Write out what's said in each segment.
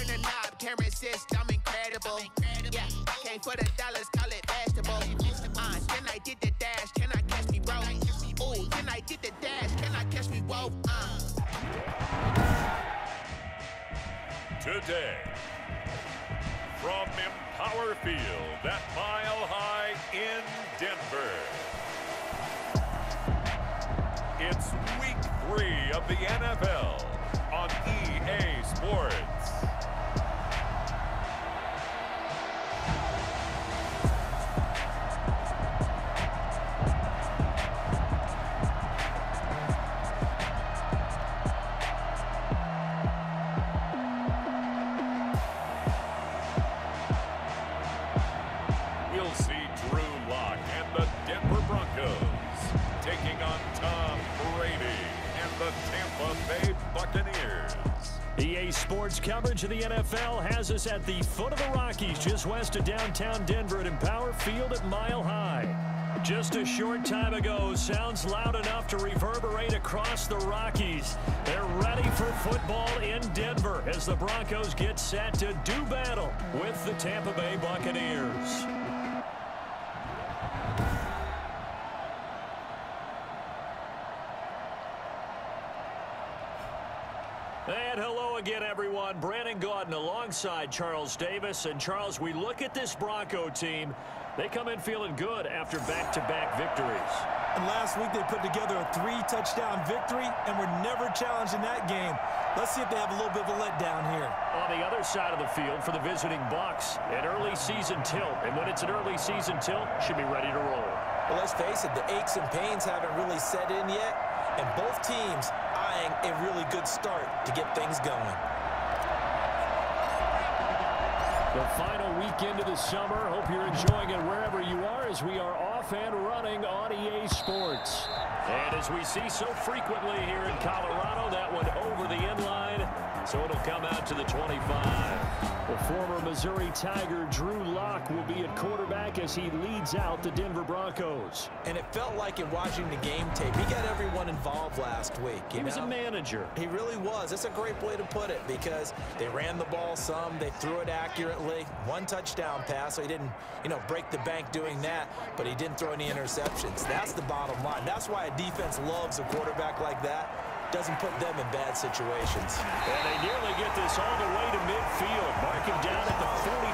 the knob, camera assist, I'm incredible. Yeah, came for the dollars, call it vegetable. Then I did the dash, can I catch me, bro? Ooh, then I did the dash, can I catch me, whoa? Today, from Empower Field at Mile High in Denver, it's Week 3 of the NFL on EA Sports. We'll see Drew Lock and the Denver Broncos taking on Tom Brady and the Tampa Bay Buccaneers. EA Sports coverage of the NFL has us at the foot of the Rockies, just west of downtown Denver at Empower Field at Mile High. Just a short time ago, sounds loud enough to reverberate across the Rockies. They're ready for football in Denver as the Broncos get set to do battle with the Tampa Bay Buccaneers. And hello again, everyone. Brandon Gaudin alongside Charles Davis. And Charles, we look at this Bronco team. They come in feeling good after back-to-back victories. And last week they put together a 3-touchdown victory and were never challenged in that game. Let's see if they have a little bit of a letdown here. On the other side of the field for the visiting Bucs, an early season tilt. And when it's an early season tilt, should be ready to roll. Well, let's face it, the aches and pains haven't really set in yet. And both teams eyeing a really good start to get things going. The final weekend of the summer. Hope you're enjoying it wherever you are as we are off and running on EA Sports. And as we see so frequently here in Colorado, that one over the inline, so it'll come out to the 25. The former Missouri Tiger Drew Lock will be at quarterback as he leads out the Denver Broncos. And it felt like in watching the game tape, he got everyone involved last week. He was a manager. He really was. That's a great way to put it because they ran the ball some, they threw it accurately. One touchdown pass, so he didn't, break the bank doing that, but he didn't throw any interceptions. That's the bottom line. That's why a defense loves a quarterback like that. Doesn't put them in bad situations. And they nearly get this all the way to midfield. Mark him down at the 49.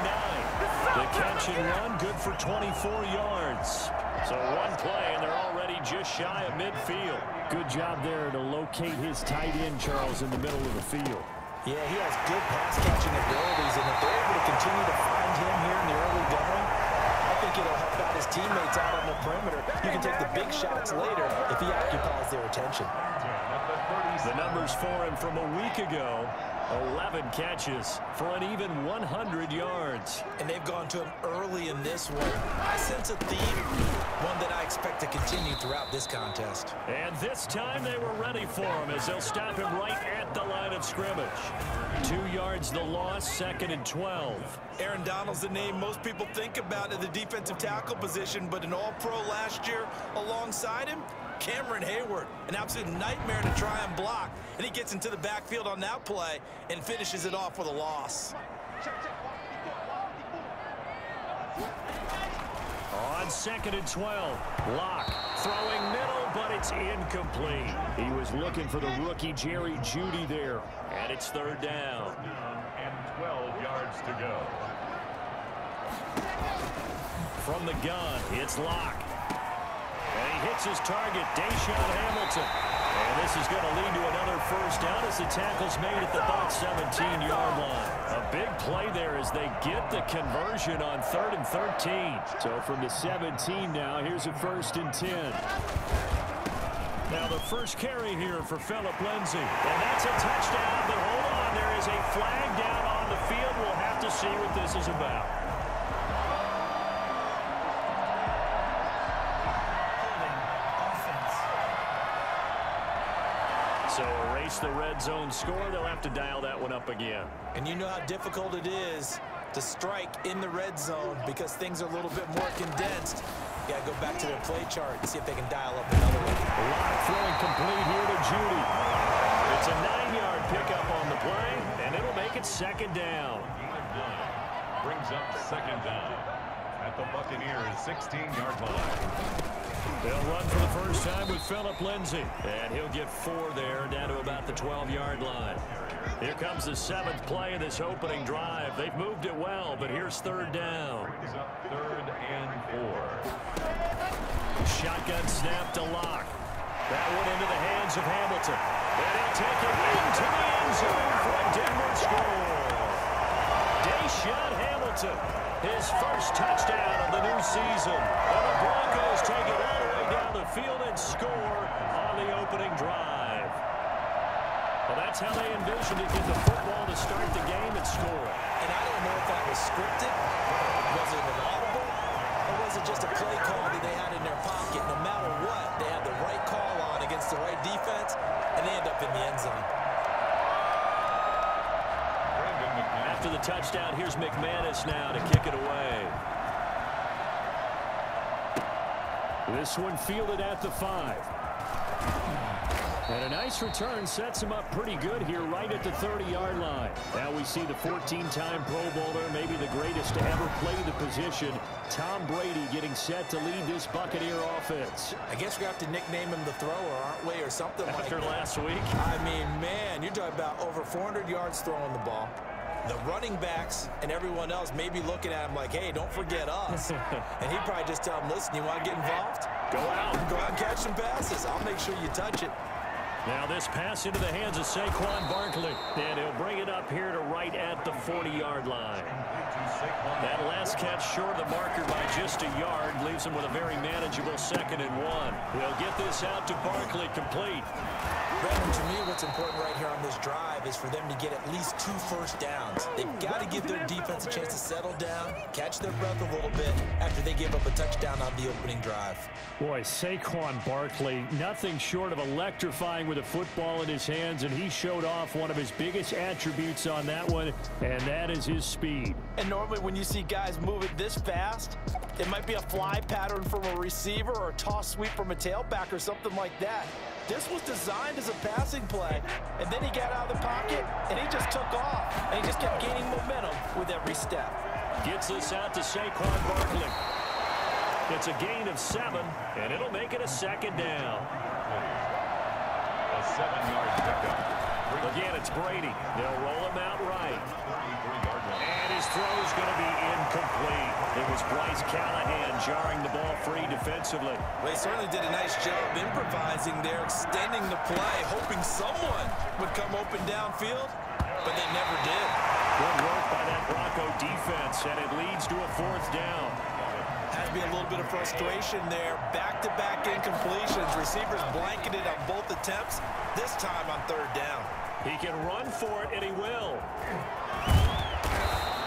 The catch and run, good for 24 yards. So one play, and they're already just shy of midfield. Good job there to locate his tight end, Charles, in the middle of the field. Yeah, he has good pass-catching abilities, and if they're able to continue to find him here in the early going, I think it'll help out his teammates out on the perimeter. You can take the big shots later if he occupies their attention. The numbers for him from a week ago, 11 catches for an even 100 yards. And they've gone to him early in this one. I sense a theme, one that I expect to continue throughout this contest. And this time they were ready for him as they'll stop him right at the line of scrimmage. 2 yards the loss, 2nd and 12. Aaron Donald's the name most people think about at the defensive tackle position, but an all-pro last year alongside him, Cameron Hayward, an absolute nightmare to try and block. And he gets into the backfield on that play and finishes it off with a loss. On 2nd and 12, Lock throwing middle, but it's incomplete. He was looking for the rookie Jerry Jeudy there, and it's 3rd down. And 12 yards to go. From the gun, it's Lock. And he hits his target, Deshaun Hamilton. And this is going to lead to another 1st down as the tackle's made at the Bucs 17-yard line. A big play there as they get the conversion on 3rd and 13. So from the 17 now, here's a 1st and 10. Now the first carry here for Phillip Lindsay. And that's a touchdown, but hold on, there is a flag down on the field. We'll have to see what this is about. So erase the red zone score. They'll have to dial that one up again. And you know how difficult it is to strike in the red zone because things are a little bit more condensed. You got to go back to their play chart and see if they can dial up another one. Lock throwing complete here to Jeudy. It's a 9-yard pickup on the play, and it'll make make it second down. Brings up second down at the Buccaneers' 16-yard line. They'll run for the first time with Phillip Lindsay. And he'll get 4 there, down to about the 12-yard line. Here comes the 7th play of this opening drive. They've moved it well, but here's third down. Brings up 3rd and 4. Shotgun snap to Locke. That one into the hands of Hamilton. And he'll take it into the end zone for a Denver score. Deshaun Hamilton, his first touchdown of the new season. And the Broncos take it all the way down the field and score on the opening drive. Well, that's how they envisioned it, get the football to start the game and score. And I don't know if that was scripted, was it an audible, or was it just a play call that they had in their pocket? No matter what, they had the right call on against the right defense, and they end up in the end zone. After the touchdown, here's McManus now to kick it away. This one fielded at the 5. And a nice return sets him up pretty good here right at the 30-yard line. Now we see the 14-time Pro Bowler, maybe the greatest to ever play the position, Tom Brady, getting set to lead this Buccaneer offense. I guess we have to nickname him the thrower, aren't we, or something like that. After last week? I mean, man, you're talking about over 400 yards throwing the ball. The running backs and everyone else may be looking at him like, hey, don't forget us. And he'd probably just tell them, listen, you want to get involved? Go out and catch some passes. I'll make sure you touch it. Now this pass into the hands of Saquon Barkley. And he'll bring it up here to right at the 40-yard line. That last catch short of the marker by just a yard leaves him with a very manageable 2nd and 1. We'll get this out to Barkley, complete. Brandon, to me, what's important right here on this drive is for them to get at least 2 first downs. They've got to give their defense a chance to settle down, catch their breath a little bit after they give up a touchdown on the opening drive. Boy, Saquon Barkley, nothing short of electrifying with a football in his hands, and he showed off one of his biggest attributes on that one, and that is his speed. And normally when you see guys move it this fast, it might be a fly pattern from a receiver or a toss sweep from a tailback or something like that. This was designed as a passing play, and then he got out of the pocket, and he just took off, and he just kept gaining momentum with every step. Gets this out to Saquon Barkley. It's a gain of 7, and it'll make it a 2nd down. A 7-yard pickup. Again, it's Brady. They'll roll him out right. And his throw's going to be incomplete. It was Bryce Callahan jarring the ball free defensively. Well, he certainly did a nice job improvising there, extending the play, hoping someone would come open downfield, but they never did. Good work by that Bronco defense, and it leads to a 4th down. Had to be a little bit of frustration there. Back-to-back incompletions. Receivers blanketed on both attempts, this time on 3rd down. He can run for it, and he will.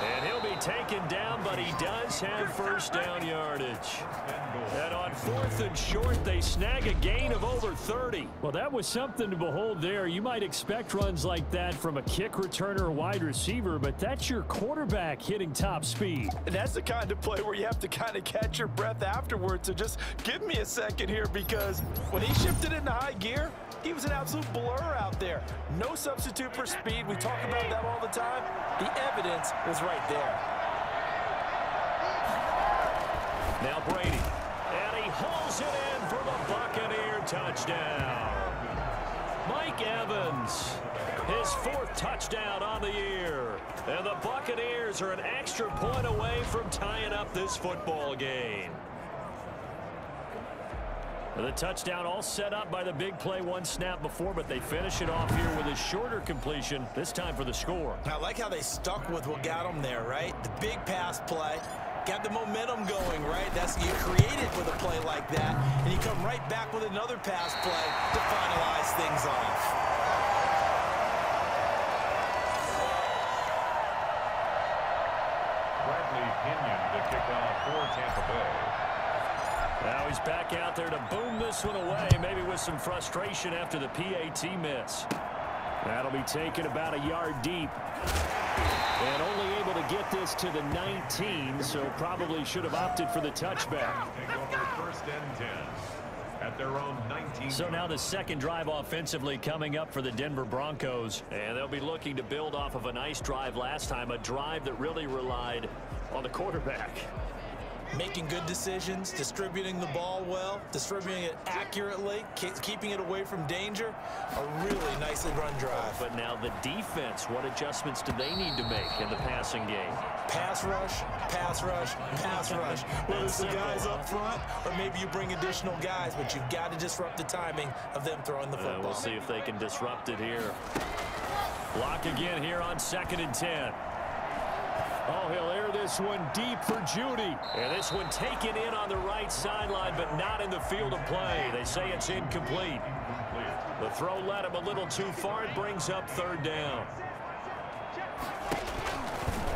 And he'll be taken down, but he does have first down yardage. And on 4th and short, they snag a gain of over 30. Well, that was something to behold there. You might expect runs like that from a kick returner or wide receiver, but that's your quarterback hitting top speed. And that's the kind of play where you have to kind of catch your breath afterwards. So just give me a second here, because when he shifted into high gear, he was an absolute blur out there. No substitute for speed. We talk about that all the time. The evidence was right there. Now Brady. And he hauls it in for the Buccaneer touchdown. Mike Evans, his 4th touchdown on the year. And the Buccaneers are an extra point away from tying up this football game. The touchdown all set up by the big play 1 snap before, but they finish it off here with a shorter completion, this time for the score. I like how they stuck with what got them there, right? The big pass play, got the momentum going, right? That's you create it with a play like that, and you come right back with another pass play to finalize things off. Bradley Pinion to kick off for Tampa Bay. Now he's back out there to boom this one away, maybe with some frustration after the PAT miss. That'll be taken about a yard deep. And only able to get this to the 19, so probably should have opted for the touchback. Take over 1st and 10. at their own 19. So now the second drive offensively coming up for the Denver Broncos. And they'll be looking to build off of a nice drive last time, a drive that really relied on the quarterback. Making good decisions, distributing the ball well, distributing it accurately, keeping it away from danger. A really nicely run drive. But now the defense, what adjustments do they need to make in the passing game? Pass rush, pass rush, pass rush. Whether it's the guys up front or maybe you bring additional guys, but you've got to disrupt the timing of them throwing the football. We'll see if they can disrupt it here. Block again here on 2nd and 10. Oh, he'll air this one deep for Judy. And this one taken in on the right sideline, but not in the field of play. They say it's incomplete. The throw led him a little too far. It brings up 3rd down.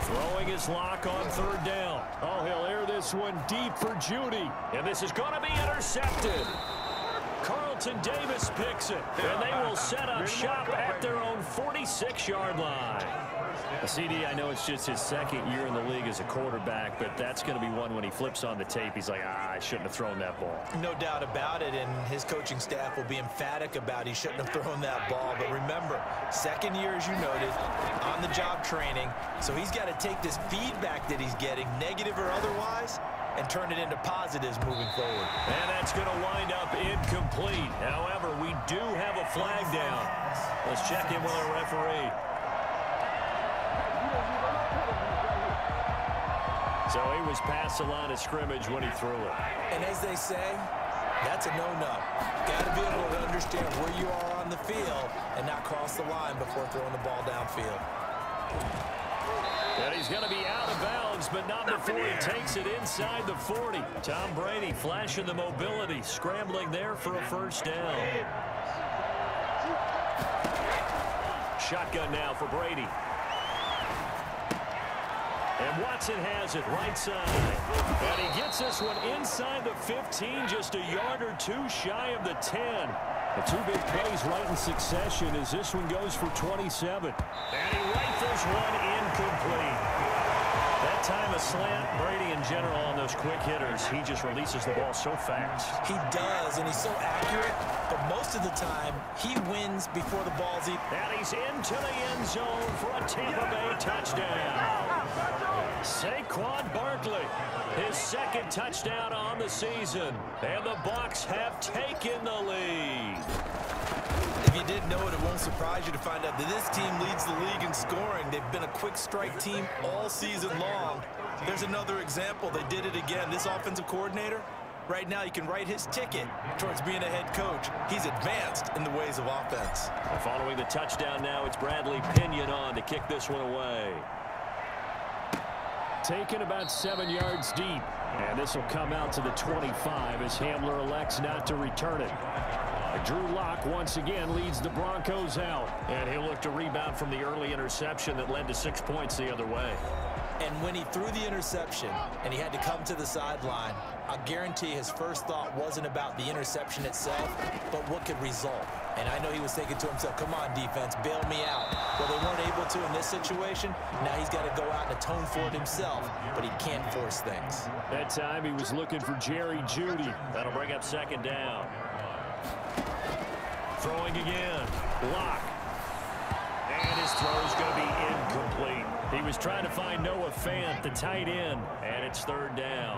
Throwing his lock on 3rd down. Oh, he'll air this one deep for Judy. And this is going to be intercepted. Carlton Davis picks it. And they will set up shop at their own 46-yard line. CD, I know it's just his 2nd year in the league as a quarterback, but that's going to be one when he flips on the tape. He's like, I shouldn't have thrown that ball. No doubt about it, and his coaching staff will be emphatic about he shouldn't have thrown that ball. But remember, 2nd year, as you noted, on-the-job training, so he's got to take this feedback that he's getting, negative or otherwise, and turn it into positives moving forward. And that's going to wind up incomplete. However, we do have a flag down. Let's check in with our referee. So he was past the line of scrimmage when he threw it. And as they say, that's a no-no. Got to be able to understand where you are on the field and not cross the line before throwing the ball downfield. And he's going to be out of bounds, but not before he takes it inside the 40. Tom Brady flashing the mobility, scrambling there for a 1st down. Shotgun now for Brady. And Watson has it right side. And he gets this one inside the 15, just a yard or two shy of the 10. The 2 big plays right in succession as this one goes for 27. And he rifles one incomplete. That time a slant. Brady in general on those quick hitters, he just releases the ball so fast. He does, and he's so accurate, but most of the time he wins before the ball's even. And he's into the end zone for a Tampa Bay touchdown. Saquon Barkley, his 2nd touchdown on the season. And the Bucs have taken the lead. If you didn't know it, it won't surprise you to find out that this team leads the league in scoring. They've been a quick strike team all season long. There's another example. They did it again. This offensive coordinator, right now you can write his ticket towards being a head coach. He's advanced in the ways of offense. And following the touchdown now, it's Bradley Pinion on to kick this one away. Taken about 7 yards deep. And this will come out to the 25 as Hamler elects not to return it. Drew Lock once again leads the Broncos out. And he'll look to rebound from the early interception that led to 6 points the other way. And when he threw the interception and he had to come to the sideline, I guarantee his first thought wasn't about the interception itself, but what could result. And I know he was thinking to himself, come on, defense, bail me out. Well, they weren't able to in this situation. Now he's got to go out and atone for it himself, but he can't force things. That time he was looking for Jerry Jeudy. That'll bring up 2nd down. Throwing again. Lock. And his throw is going to be incomplete. He was trying to find Noah Fant, the tight end, and it's 3rd down.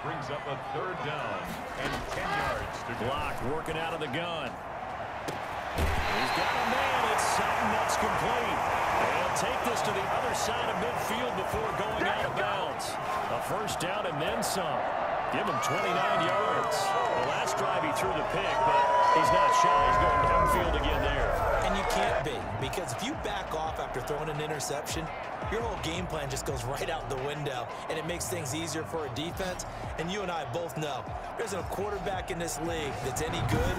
Brings up a 3rd down and 10 yards to go. Lock working out of the gun. He's got a man. It's something that's complete. They'll take this to the other side of midfield before going out of bounds. A 1st down and then some. Give him 29 yards. The last drive he threw the pick, but he's not shy. He's going downfield again there. And you can't be, because if you back off after throwing an interception, your whole game plan just goes right out the window, and it makes things easier for a defense. And you and I both know there's a quarterback in this league that's any good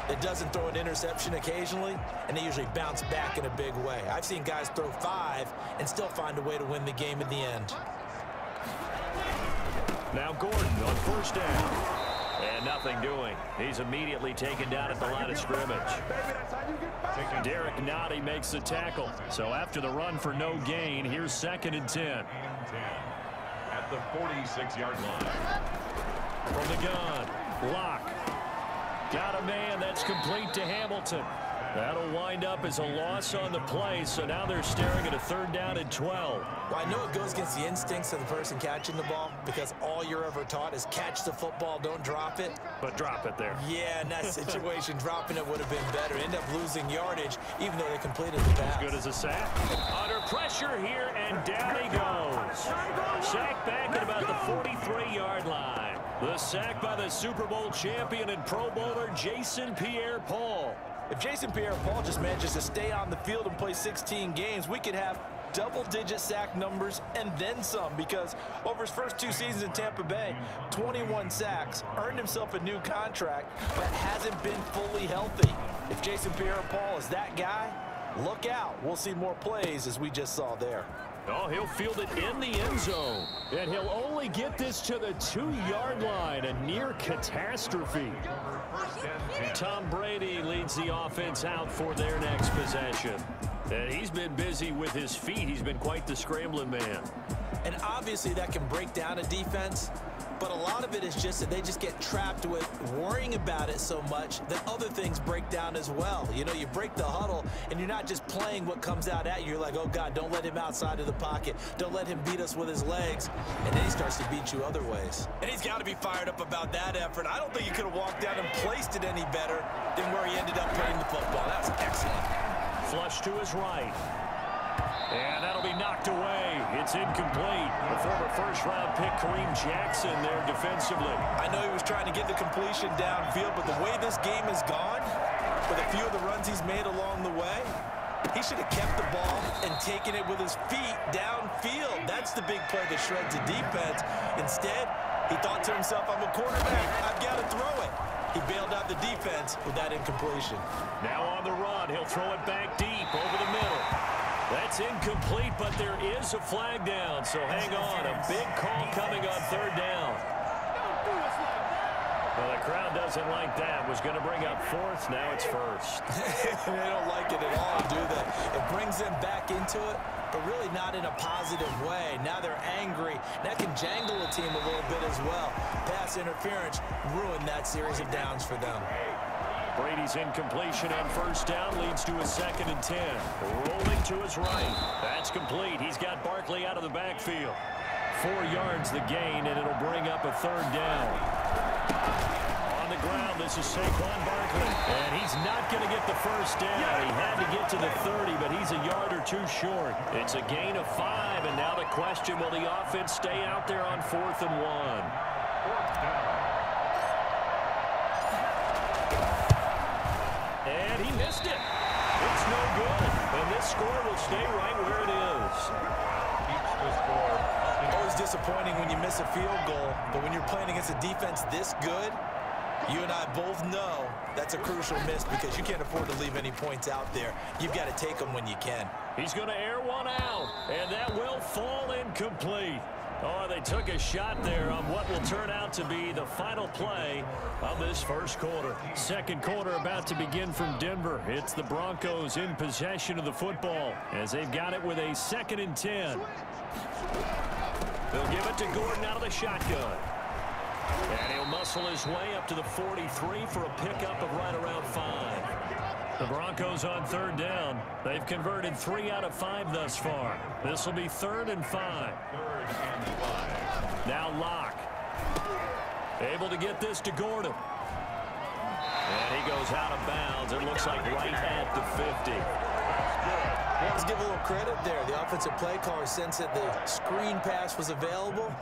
that doesn't throw an interception occasionally, and they usually bounce back in a big way. I've seen guys throw 5 and still find a way to win the game in the end. Now Gordon on 1st down. And nothing doing. He's immediately taken down at the line of scrimmage. Derek Nottie makes the tackle. So after the run for no gain, here's 2nd and 10. At the 46-yard line. From the gun, Locke. Got a man. That's complete to Hamilton. That'll wind up as a loss on the play, so now they're staring at a 3rd down and 12. Well, I know it goes against the instincts of the person catching the ball because all you're ever taught is catch the football, don't drop it. But drop it there. Yeah, in that situation, dropping it would have been better. End up losing yardage, even though they completed the pass. As good as a sack. Under pressure here, and down he goes. Sack back at about the 43-yard line. The sack by the Super Bowl champion and Pro Bowler Jason Pierre-Paul. If Jason Pierre-Paul just manages to stay on the field and play 16 games, we could have double-digit sack numbers and then some, because over his first 2 seasons in Tampa Bay, 21 sacks, earned himself a new contract, but hasn't been fully healthy. If Jason Pierre-Paul is that guy, look out. We'll see more plays as we just saw there. Oh, he'll field it in the end zone. And he'll only get this to the 2-yard line, a near catastrophe. Tom Brady leads the offense out for their next possession. And he's been busy with his feet. He's been quite the scrambling man. And obviously that can break down a defense, but a lot of it is just that they just get trapped with worrying about it so much that other things break down as well. You know, you break the huddle, and you're not just playing what comes out at you. You're like, oh, God, don't let him outside of the pocket. Don't let him beat us with his legs. And then he starts to beat you other ways. And he's got to be fired up about that effort. I don't think he could have walked down and placed it any better than where he ended up putting the football. That was excellent. Flush to his right. And that'll be knocked away. It's incomplete. The former first-round pick Kareem Jackson there defensively. I know he was trying to get the completion downfield, but the way this game has gone, with a few of the runs he's made along the way, he should have kept the ball and taken it with his feet downfield. That's the big play that shreds the defense. Instead, he thought to himself, I'm a quarterback. I've got to throw it. He bailed out the defense with that incompletion. Now on the run, he'll throw it back deep over the middle. That's incomplete, but there is a flag down, so hang on. A big call coming on 3rd down. Well, the crowd doesn't like that. Was going to bring up 4th, now it's 1st. They don't like it at all, do they? It brings them back into it, but really not in a positive way. Now they're angry. That can jangle the team a little bit as well. Pass interference ruined that series of downs for them. Brady's incompletion on 1st down leads to a 2nd and 10. Rolling to his right. That's complete. He's got Barkley out of the backfield. 4 yards the gain, and it'll bring up a 3rd down. On the ground, this is Saquon Barkley. And he's not going to get the 1st down. He had to get to the 30, but he's a yard or 2 short. It's a gain of 5, and now the question, will the offense stay out there on 4th and 1? And he missed it. It's no good. And this score will stay right where it is. Always disappointing when you miss a field goal, but when you're playing against a defense this good, you and I both know that's a crucial miss because you can't afford to leave any points out there. You've got to take them when you can. He's going to air one out, and that will fall incomplete. Oh, they took a shot there on what will turn out to be the final play of this 1st quarter. 2nd quarter about to begin from Denver. It's the Broncos in possession of the football as they've got it with a 2nd and 10. They'll give it to Gordon out of the shotgun. And he'll muscle his way up to the 43 for a pickup of right around 5. The Broncos on 3rd down. They've converted 3 out of 5 thus far. This will be 3rd and 5. Now Locke. Able to get this to Gordon. And he goes out of bounds. It looks like right at the 50. Let's give a little credit there. The offensive play caller sensed that the screen pass was available.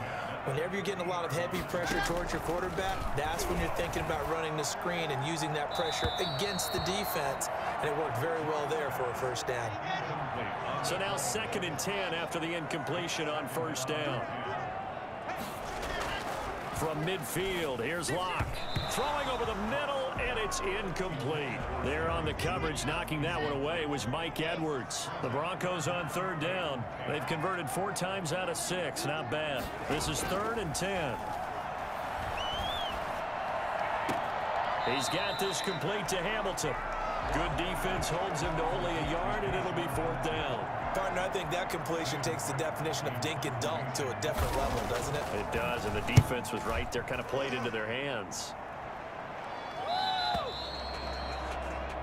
Whenever you're getting a lot of heavy pressure towards your quarterback, that's when you're thinking about running the screen and using that pressure against the defense. And it worked very well there for a 1st down. So now 2nd and 10 after the incompletion on 1st down. From midfield, here's Locke. Throwing over the middle, and it's incomplete. There on the coverage, knocking that one away was Mike Edwards. The Broncos on 3rd down. They've converted 4 times out of 6. Not bad. This is 3rd and 10. He's got this complete to Hamilton. Good defense holds him to only a yard, and it'll be 4th down. Partner, I think that completion takes the definition of dink and dunk to a different level, doesn't it? It does, and the defense was right there, kind of played into their hands.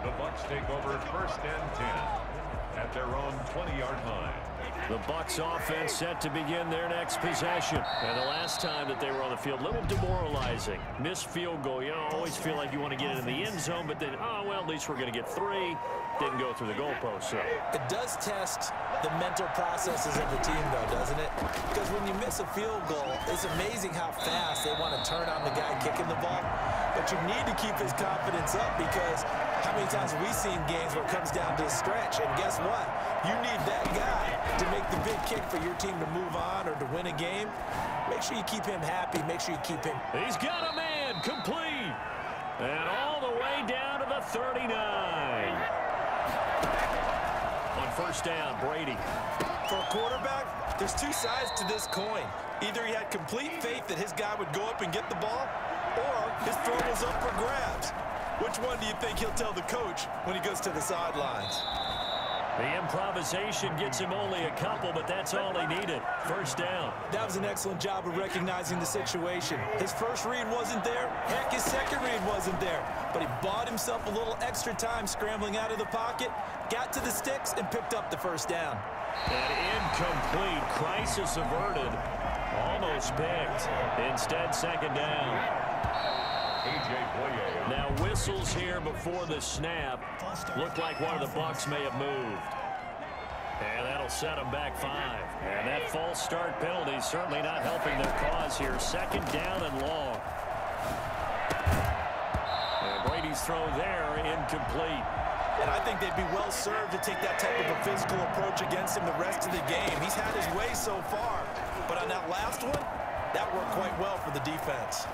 The Bucs take over 1st and 10 at their own 20-yard line. The Bucs offense set to begin their next possession. And the last time that they were on the field, a little demoralizing. Missed field goal. You know, always feel like you want to get it in the end zone, but then, oh, well, at least we're going to get 3. Didn't go through the goalpost, so. It does test the mental processes of the team, though, doesn't it? Because when you miss a field goal, it's amazing how fast they want to turn on the guy kicking the ball. But you need to keep his confidence up, because how many times have we seen games where it comes down to a stretch? And guess what? You need that guy to make the big kick for your team to move on or to win a game. Make sure you keep him happy. Make sure you keep him. He's got a man complete. And all the way down to the 39. On 1st down, Brady. For a quarterback, there's 2 sides to this coin. Either he had complete faith that his guy would go up and get the ball, or his throw was up for grabs. Which one do you think he'll tell the coach when he goes to the sidelines? The improvisation gets him only a couple, but that's all he needed. 1st down. That was an excellent job of recognizing the situation. His first read wasn't there. Heck, his second read wasn't there. But he bought himself a little extra time scrambling out of the pocket, got to the sticks, and picked up the 1st down. An incomplete, crisis averted. Almost picked. Instead, 2nd down. Now whistles here before the snap. Looked like one of the Bucs may have moved. And that'll set them back 5. And that false start penalty is certainly not helping their cause here. 2nd down and long. And Brady's throw there incomplete. And I think they'd be well served to take that type of a physical approach against him the rest of the game. He's had his way so far. But on that last one, that worked quite well for the defense.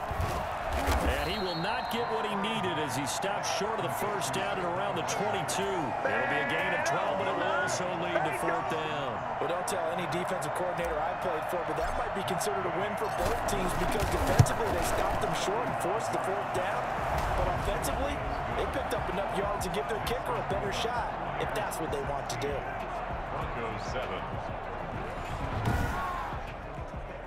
And he will not get what he needed as he stops short of the 1st down at around the 22. It'll be a gain of 12, but it will also lead to 4th down. Well, don't tell any defensive coordinator I played for, but that might be considered a win for both teams, because defensively they stopped them short and forced the 4th down. But offensively, they picked up enough yards to give their kicker a better shot, if that's what they want to do. Broncos 7.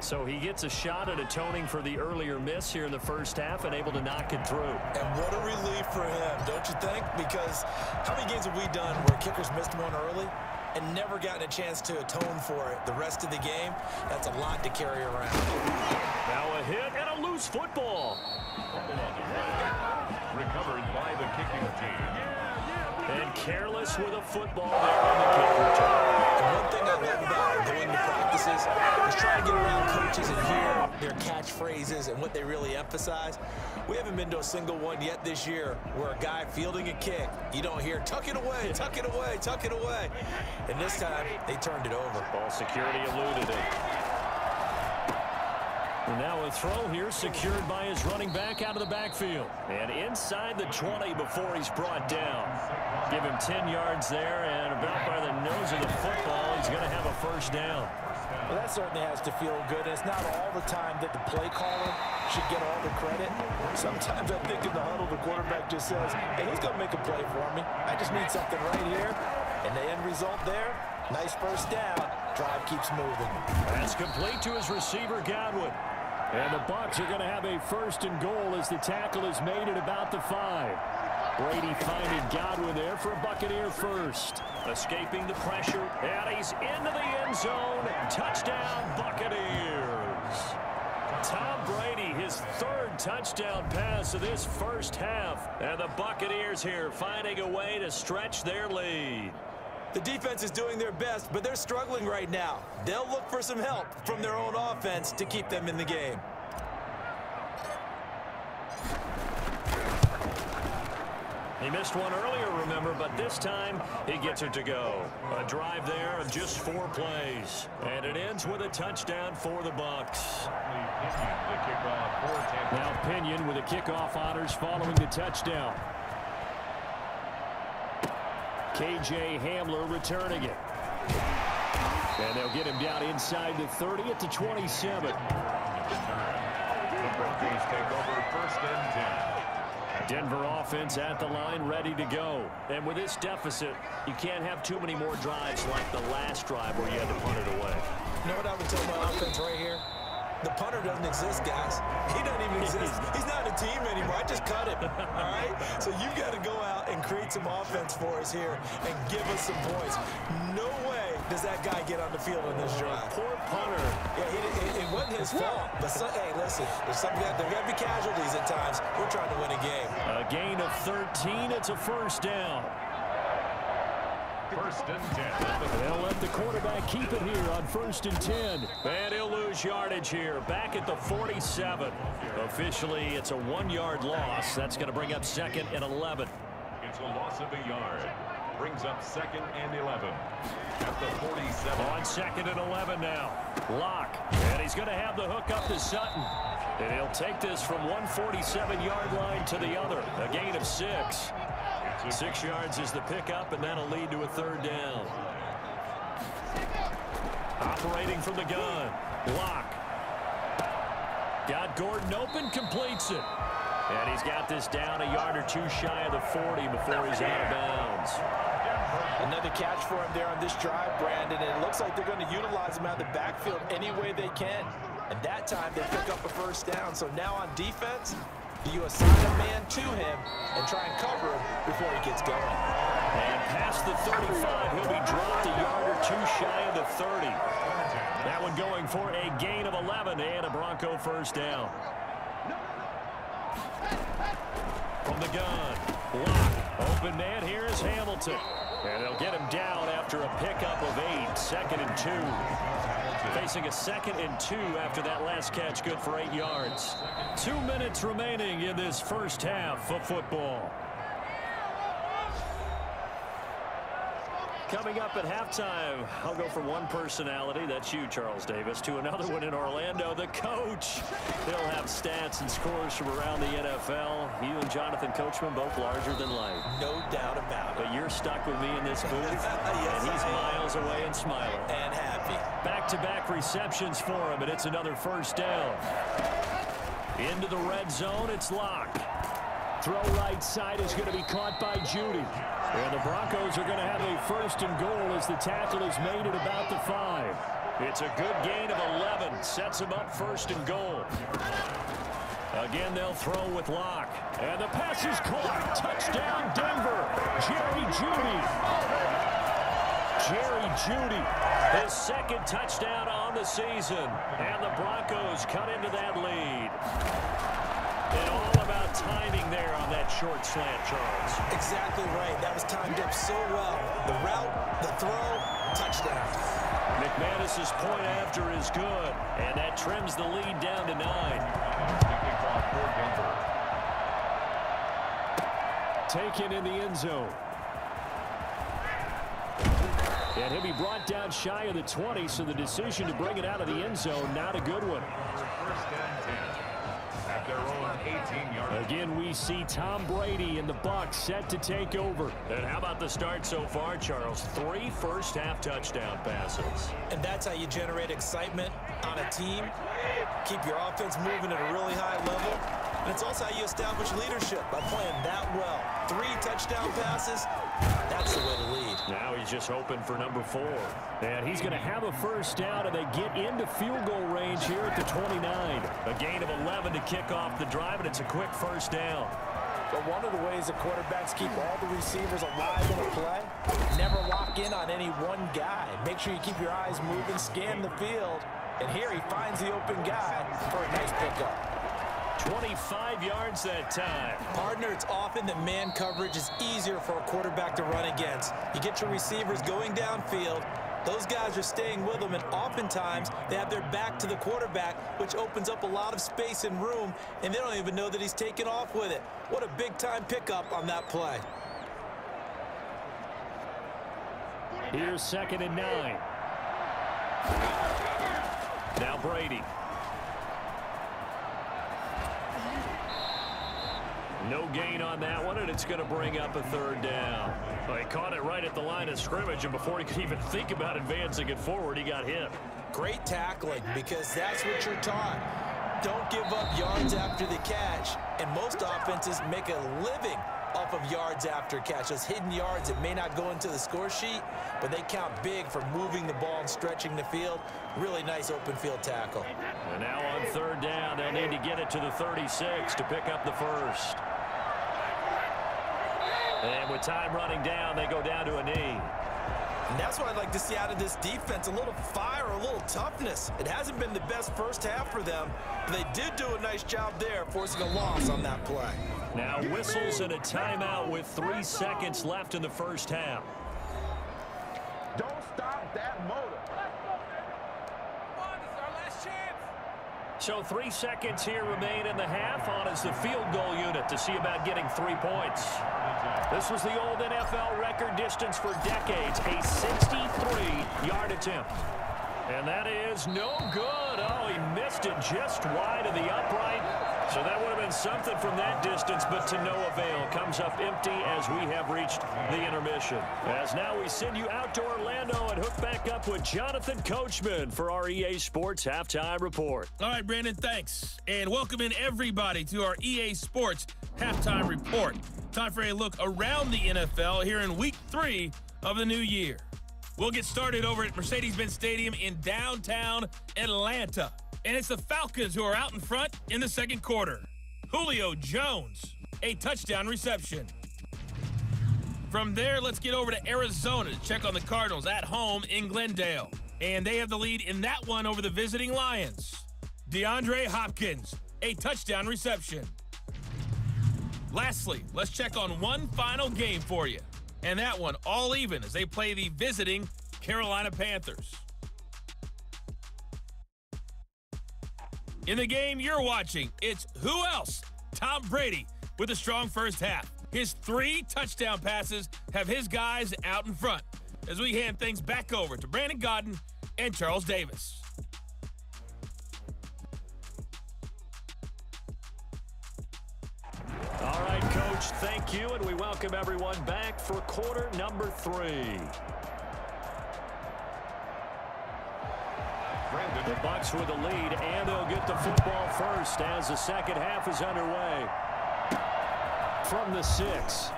So he gets a shot at atoning for the earlier miss here in the 1st half and able to knock it through. And what a relief for him, don't you think? Because how many games have we done where kickers missed one early and never gotten a chance to atone for it the rest of the game? That's a lot to carry around. Now a hit and a loose football. Recovered by the kicking team. And careless with a football there on the kick return. And one thing I love about going to practices is trying to get around coaches and hear their catchphrases and what they really emphasize. We haven't been to a single one yet this year where a guy fielding a kick, you don't hear, tuck it away, tuck it away, tuck it away. And this time, they turned it over. Ball security eluded it. And now a throw here secured by his running back out of the backfield. And inside the 20 before he's brought down. Give him 10 yards there, and about by the nose of the football, he's going to have a 1st down. Well, that certainly has to feel good. And it's not all the time that the play caller should get all the credit. Sometimes I think in the huddle, the quarterback just says, hey, he's going to make a play for me. I just need something right here. And the end result there, nice 1st down. Drive keeps moving. That's complete to his receiver, Godwin. And the Bucs are going to have a 1st and goal as the tackle is made at about the 5. Brady finding Godwin there for a Buccaneer 1st. Escaping the pressure, and he's into the end zone. Touchdown, Buccaneers. Tom Brady, his 3rd touchdown pass of this 1st half. And the Buccaneers here finding a way to stretch their lead. The defense is doing their best, but they're struggling right now. They'll look for some help from their own offense to keep them in the game. He missed one earlier, remember, but this time he gets it to go. A drive there of just 4 plays. And it ends with a touchdown for the Bucs. Now Pinion with the kickoff honors following the touchdown. KJ Hamler returning it. And they'll get him down inside the 30 at the 27. The Broncos take over 1st and 10. Denver offense at the line, ready to go. And with this deficit, you can't have too many more drives like the last drive where you had to punt it away. You know what I would tell my offense right here? The punter doesn't exist, guys. He doesn't even exist. He's not a team anymore. I just cut him, all right? So you've got to go out and create some offense for us here and give us some points. No way does that guy get on the field on this drive. Poor punter. Yeah, it wasn't his fault. But, hey, listen, there's got to be casualties at times. We're trying to win a game. A gain of 13. It's a first down. First and 10. They'll let the quarterback keep it here on 1st and 10. And he'll lose yardage here. Back at the 47. Officially, it's a 1-yard loss. That's going to bring up 2nd and 11. It's a loss of a yard. Brings up 2nd and 11. At the 47. On 2nd and 11 now. Locke. And he's going to have the hook up to Sutton. And he'll take this from 147-yard line to the other. A gain of 6. 6 yards is the pickup, and that'll lead to a 3rd down. Operating from the gun. Locke. Got Gordon open, completes it. And he's got this down a yard or 2 shy of the 40 before he's out of bounds. Another catch for him there on this drive, Brandon, and it looks like they're going to utilize him out of the backfield any way they can. And that time they pick up a 1st down. So now on defense, do you assign a man to him and try and cover him before he gets going? And past the 35, he'll be dropped a yard or 2 shy of the 30. That one going for a gain of 11 and a Bronco 1st down. From the gun, Locke. Open man, here is Hamilton. And they'll get him down after a pickup of 8, 2nd and 2. Facing a 2nd and 2 after that last catch, good for 8 yards. 2 minutes remaining in this first half of football. Coming up at halftime, I'll go from one personality, that's you, Charles Davis, to another one in Orlando, the coach. He'll have stats and scores from around the NFL. You and Jonathan Coachman, both larger than life. No doubt about it. But you're stuck with me in this booth, Yes, and he's miles away and smiling. And happy. Back-to-back receptions for him, and it's another 1st down. Into the red zone, it's Locke. Throw right side is going to be caught by Judy. And the Broncos are going to have a 1st and goal as the tackle is made at about the 5. It's a good gain of 11. Sets him up 1st and goal. Again, they'll throw with Locke. And the pass is caught. Touchdown, Denver. Jerry Jeudy. Jerry Jeudy, his 2nd touchdown on the season. And the Broncos cut into that lead. And all about timing there on that short slant, Charles. Exactly right. That was timed up so well. The route, the throw, touchdown. McManus's point after is good, and that trims the lead down to 9. Taken in the end zone. And he'll be brought down shy of the 20, so the decision to bring it out of the end zone, not a good one. Again, we see Tom Brady and the Bucs set to take over. And how about the start so far, Charles? 3 first-half touchdown passes. And that's how you generate excitement on a team. Keep your offense moving at a really high level. And it's also how you establish leadership by playing that well. 3 touchdown passes, that's the way to lead. Now he's just hoping for number 4. And he's going to have a 1st down, and they get into field goal range here at the 29. A gain of 11 to kick off the drive, and it's a quick 1st down. But one of the ways that quarterbacks keep all the receivers alive in a play, never lock in on any one guy. Make sure you keep your eyes moving, scan the field, and here he finds the open guy for a nice pickup. 25 yards that time. Partner, it's often that man coverage is easier for a quarterback to run against. You get your receivers going downfield. Those guys are staying with them, and oftentimes they have their back to the quarterback, which opens up a lot of space and room, and they don't even know that he's taken off with it. What a big-time pickup on that play. Here's 2nd and 9. Now Brady. No gain on that one, and it's going to bring up a 3rd down. Well, he caught it right at the line of scrimmage, and before he could even think about advancing it forward, he got hit. Great tackling, because that's what you're taught. Don't give up yards after the catch, and most offenses make a living off of yards after catch. Those hidden yards that may not go into the score sheet, but they count big for moving the ball and stretching the field. Really nice open field tackle. And now on third down, they'll need to get it to the 36 to pick up the first. And with time running down, they go down to a knee. And that's what I'd like to see out of this defense, a little fire, a little toughness. It hasn't been the best first half for them, but they did do a nice job there, forcing a loss on that play. Now whistles and a timeout with 3 seconds left in the first half. Don't stop that motor. So 3 seconds here remain in the half. On is the field goal unit to see about getting 3 points. This was the old NFL record distance for decades, a 63-yard attempt. And that is no good. Oh, he missed it just wide of the upright. So that would have been something from that distance, but to no avail. Comes up empty as we have reached the intermission. As now we send you out to Orlando and hook back up with Jonathan Coachman for our EA Sports Halftime Report. All right, Brandon, thanks. And welcome in everybody to our EA Sports Halftime Report. Time for a look around the NFL here in Week 3 of the new year. We'll get started over at Mercedes-Benz Stadium in downtown Atlanta. And it's the Falcons who are out in front in the second quarter. Julio Jones, a touchdown reception. From there, let's get over to Arizona to check on the Cardinals at home in Glendale. And they have the lead in that one over the visiting Lions. DeAndre Hopkins, a touchdown reception. Lastly, let's check on one final game for you. And that one all even as they play the visiting Carolina Panthers. In the game you're watching, it's who else? Tom Brady with a strong first half. His 3 touchdown passes have his guys out in front as we hand things back over to Brandon Gaudin and Charles Davis. All right, Coach, thank you, and we welcome everyone back for quarter number 3. The Bucs with the lead, and they'll get the football first as the second half is underway. From the 6.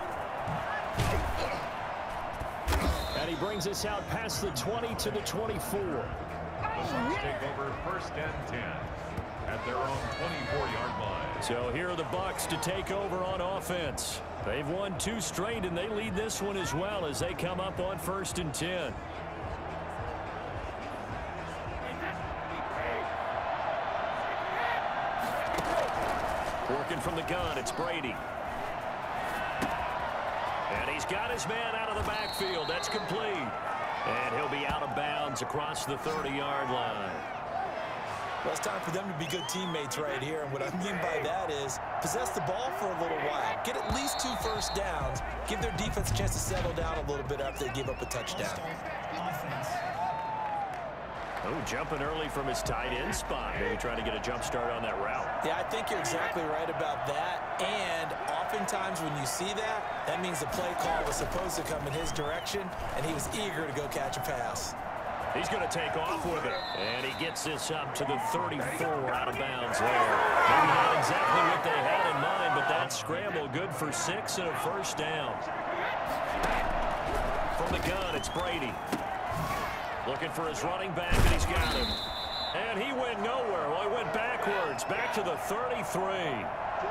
And he brings us out past the 20 to the 24. The Bucs take over first and 10 at their own 24-yard line. So here are the Bucs to take over on offense. They've won 2 straight, and they lead this one as well as they come up on first and 10. Working from the gun, it's Brady. And he's got his man out of the backfield. That's complete. And he'll be out of bounds across the 30-yard line. Well, it's time for them to be good teammates right here. And what I mean by that is possess the ball for a little while. Get at least 2 first downs. Give their defense a chance to settle down a little bit after they give up a touchdown. Oh, jumping early from his tight end spot. Maybe trying to get a jump start on that route. Yeah, I think you're exactly right about that. And oftentimes when you see that, that means the play call was supposed to come in his direction, and he was eager to go catch a pass. He's going to take off with it. And he gets this up to the 34 out of bounds there. Maybe not exactly what they had in mind, but that scramble good for 6 and a first down. From the gun, it's Brady. Looking for his running back, and he's got him. And he went nowhere. Well, he went backwards, back to the 33.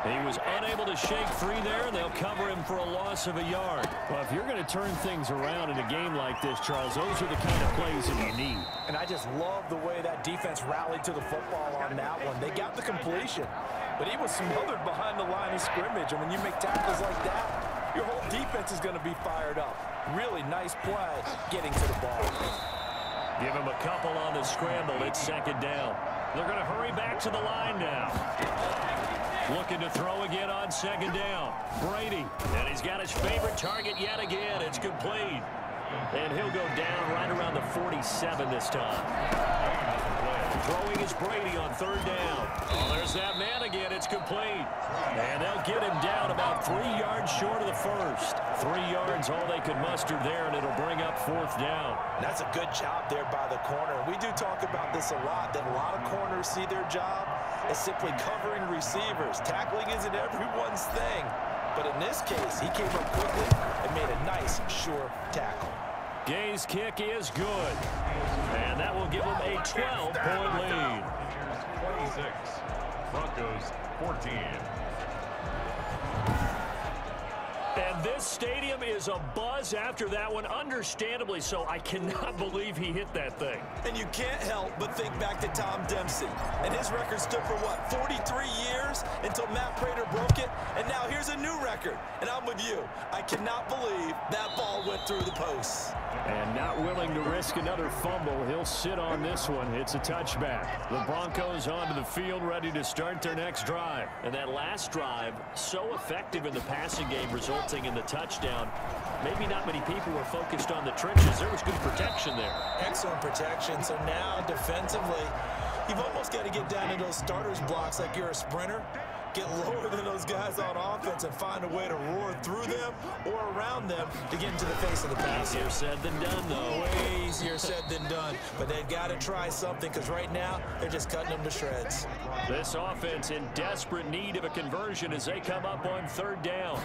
He was unable to shake free there, and they'll cover him for a loss of a yard. Well, if you're going to turn things around in a game like this, Charles, those are the kind of plays that you need. And I just love the way that defense rallied to the football on that one. They got the completion, but he was smothered behind the line of scrimmage. And when you make tackles like that, your whole defense is going to be fired up. Really nice play getting to the ball. Give him a couple on the scramble. It's second down. They're going to hurry back to the line now. Looking to throw again on second down. Brady. And he's got his favorite target yet again. It's complete. And he'll go down right around the 47 this time. Throwing is Brady on third down. Oh, there's that man again. It's complete. And they'll get him down about 3 yards short of the first. 3 yards all they could muster there, and it'll bring up fourth down. That's a good job there by the corner. We do talk about this a lot, that a lot of corners see their job as simply covering receivers. Tackling isn't everyone's thing. But in this case, he came up quickly and made a nice, sure tackle. Gay's kick is good. And that will give him a 12-point lead. 26, Broncos 14. And this stadium is abuzz after that one, understandably so. I cannot believe he hit that thing. And you can't help but think back to Tom Dempsey. And his record stood for, what, 43 years until Matt Prater broke it? And now here's a new record. And I'm with you. I cannot believe that ball went through the posts. And not willing to risk another fumble, he'll sit on this one. It's a touchback. The Broncos onto the field, ready to start their next drive. And that last drive, so effective in the passing game, resulting in the touchdown. Maybe not many people were focused on the trenches. There was good protection there. Excellent protection. So now, defensively, you've almost got to get down to those starters blocks like you're a sprinter. Get lower than those guys on offense and find a way to roar through them or around them to get into the face of the passer. Easier said than done, though. Way easier said than done. But they've got to try something because right now they're just cutting them to shreds. This offense in desperate need of a conversion as they come up on third down.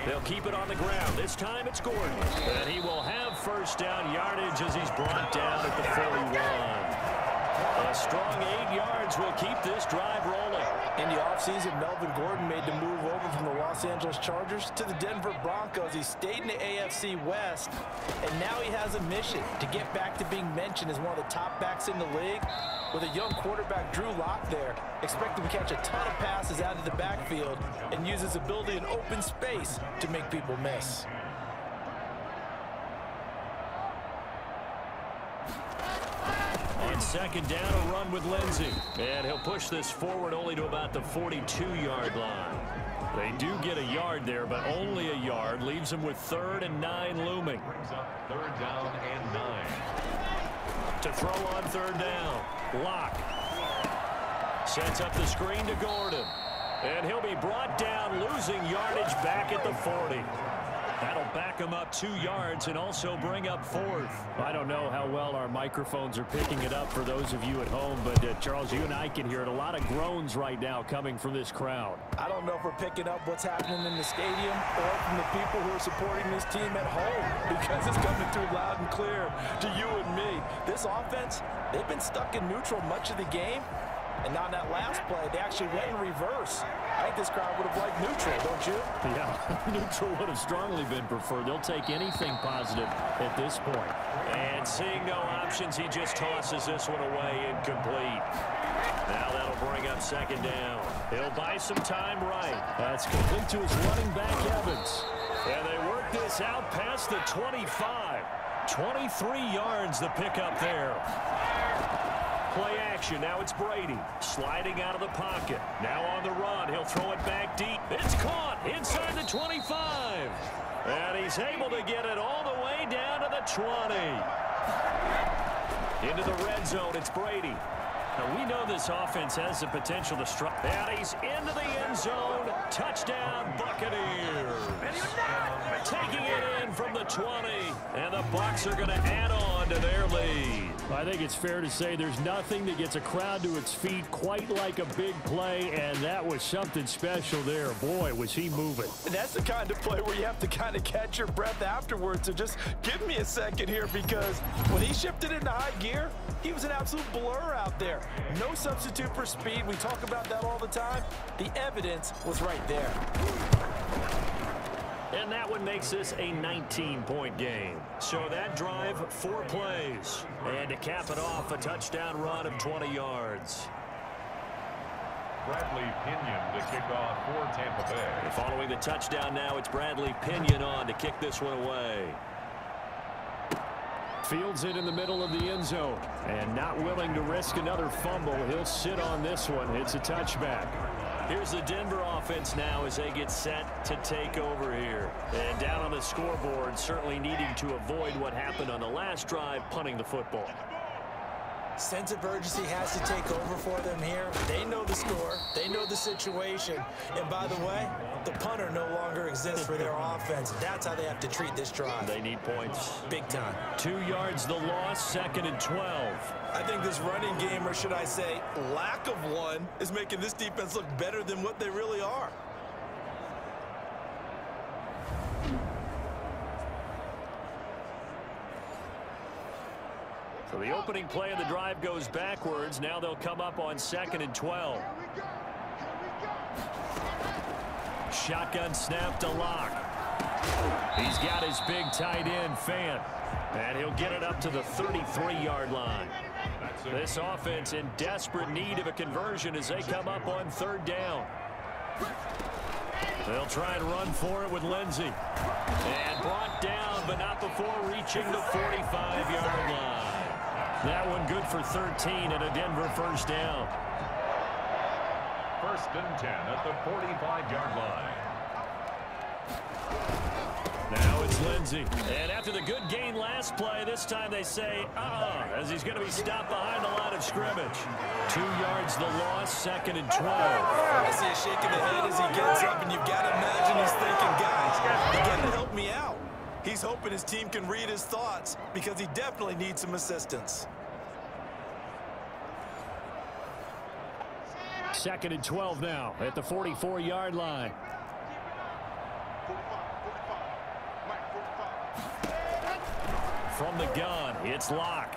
They'll keep it on the ground. This time it's Gordon. And he will have first down yardage as he's brought down at the 41. A strong 8 yards will keep this drive rolling. In the offseason, Melvin Gordon made the move over from the Los Angeles Chargers to the Denver Broncos. He stayed in the AFC West, and now he has a mission to get back to being mentioned as one of the top backs in the league. With a young quarterback, Drew Lock, there, expect him to catch a ton of passes out of the backfield and use his ability in open space to make people miss. On second down, a run with Lindsey. And he'll push this forward only to about the 42-yard line. They do get a yard there, but only a yard. Leaves them with 3rd and 9 looming. Third down and 9. To throw on third down. Lock. Sets up the screen to Gordon. And he'll be brought down, losing yardage back at the 40. That'll back him up 2 yards and also bring up 4th. I don't know how well our microphones are picking it up for those of you at home, but Charles, you and I can hear it. A lot of groans right now coming from this crowd. I don't know if we're picking up what's happening in the stadium or from the people who are supporting this team at home, because it's coming through loud and clear to you and me. This offense, they've been stuck in neutral much of the game. And on that last play, they actually went in reverse. I think this crowd would have liked neutral, don't you? Yeah, neutral would have strongly been preferred. They'll take anything positive at this point. And seeing no options, he just tosses this one away, incomplete. Now that'll bring up second down. He'll buy some time right. That's complete to his running back, Evans. And they work this out past the 25. 23 yards the pickup there. Play action. Now it's Brady sliding out of the pocket. Now on the run. He'll throw it back deep. It's caught inside the 25. And he's able to get it all the way down to the 20. Into the red zone. It's Brady. Now we know this offense has the potential to strike. And he's into the end zone. Touchdown, Buccaneers. Taking it in from the 20. And the Bucs are going to add on to their lead. I think it's fair to say there's nothing that gets a crowd to its feet quite like a big play, and that was something special there. Boy, was he moving. And that's the kind of play where you have to kind of catch your breath afterwards. So just give me a second here, because when he shifted into high gear, he was an absolute blur out there. No substitute for speed. We talk about that all the time. The evidence was right there. And that one makes this a 19-point game. So that drive, 4 plays. And to cap it off, a touchdown run of 20 yards. Bradley Pinion to kick off for Tampa Bay. And following the touchdown now, it's Bradley Pinion on to kick this one away. Fields it in the middle of the end zone. And not willing to risk another fumble, he'll sit on this one. It's a touchback. Here's the Denver offense now as they get set to take over here. And down on the scoreboard, certainly needing to avoid what happened on the last drive, punting the football. Sense of urgency has to take over for them here. They know the score. They know the situation. And by the way, the punter no longer exists for their offense. That's how they have to treat this drive. They need points. Big time. 2 yards the loss, 2nd and 12. I think this running game, or should I say lack of one, is making this defense look better than what they really are. So the opening play of the drive goes backwards. Now they'll come up on 2nd and 12. Shotgun snap to Locke. He's got his big tight end, Fant. And he'll get it up to the 33-yard line. This offense in desperate need of a conversion as they come up on 3rd down. They'll try and run for it with Lindsey. And brought down, but not before reaching the 45-yard line. That one good for 13 and a Denver first down. 1st and 10 at the 45-yard line. Now it's Lindsey. And after the good gain last play, this time they say, as he's going to be stopped behind the line of scrimmage. 2 yards the loss, 2nd and 12. I see a shake of the head as he gets up, and you've got to imagine he's thinking, guys, you got to help me out. He's hoping his team can read his thoughts because he definitely needs some assistance. 2nd and 12 now at the 44-yard line. From the gun, it's Locke.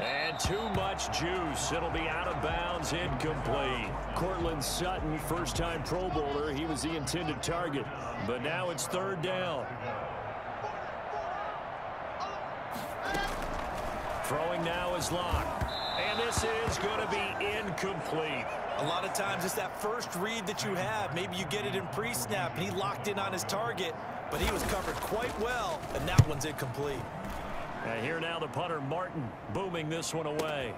And too much juice. It'll be out of bounds, incomplete. Cortland Sutton, first-time Pro Bowler. He was the intended target. But now it's 3rd down. Throwing now is Locke. And this is going to be incomplete. A lot of times it's that first read that you have. Maybe you get it in pre-snap, and he locked in on his target, but he was covered quite well, and that one's incomplete. And here now the punter, Martin, booming this one away.